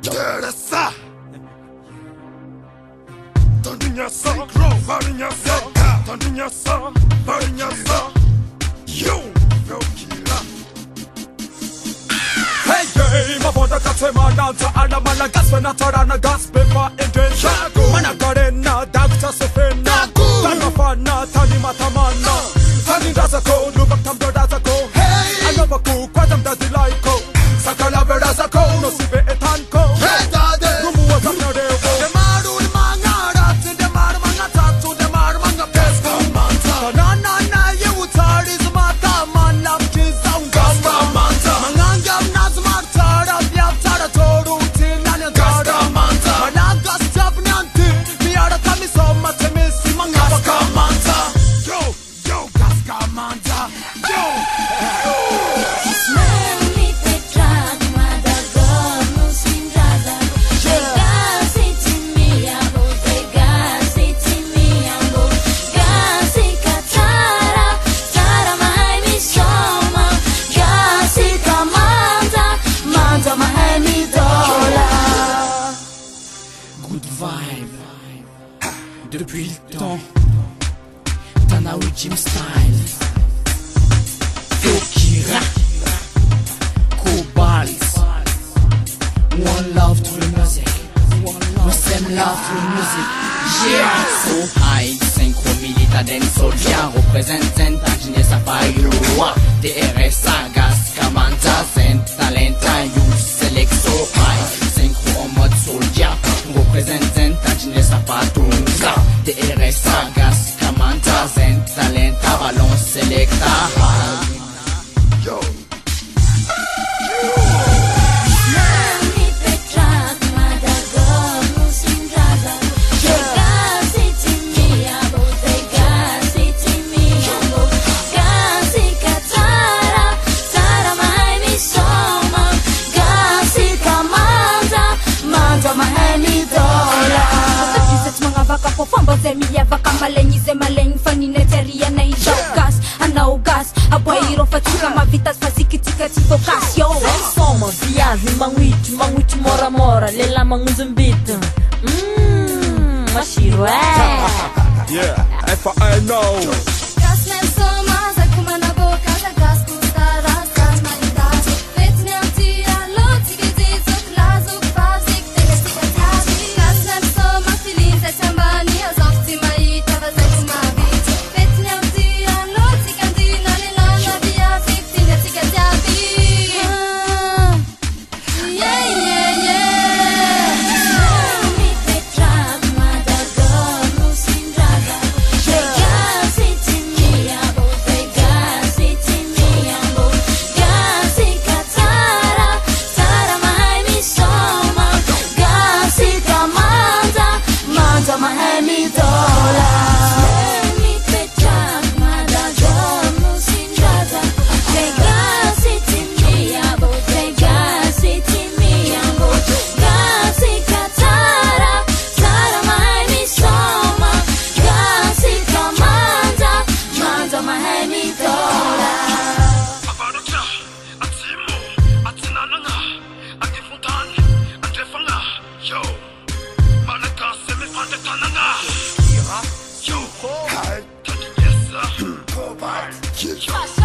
Terasa tentunya barunya tentunya barunya yo gila. Hey hey, maboda katsema nanta ala mana gasna tarana gaspe fa endesha mana karena dakta sefena tanga fana tani matamana tani rasa ko lubak tamdo rasa ko hey anova ku kwatam da dilaiko sakala berasa ko no sibe etan ko hey dade rumua sapna reo de maru mangara de maru manga tatu de maru manga pesco manta na na na you tari zmata manam ki saunga manta mangam nas martara bia tara toru tinanya tara manta managa stop nanti biara kami soma temisi manga manta yo gaska manta yo depuis le temps, Tana Ultim Style, Fokira, Cobalt, one love to the music, no same love to the music, yeah. So high, synchro milita den soldier, represent Tanginé Sapayua, DRS Sagas, Kamanta, Zen, Talenta, you select so high, synchro en mode soldier, represent Tanginé Sapatunga, DRS Sagas, Kamanta, Zen, Talenta, Ballon Selecta. Yo. Famba zemieva kamalenyi zemaleny faninetseria na izaogasy anao gasy aboahireo fa tsy kama vitasy fa sikitika tsy fôkasy yo soma viazy manguitry moramora lela magnonjombita masiro Yeah, FINO. Gas nem soma za kumana boka za gas kustara gas mandas Vetni antia lo tigezi zok lazo bazik tega tika tabi Gas nem soma filin za tambani azofti maita va za kumabit Vetni antia lo tigandi na lelana via fik tega tika tabi Yo, hi, Tanginé Sapayua.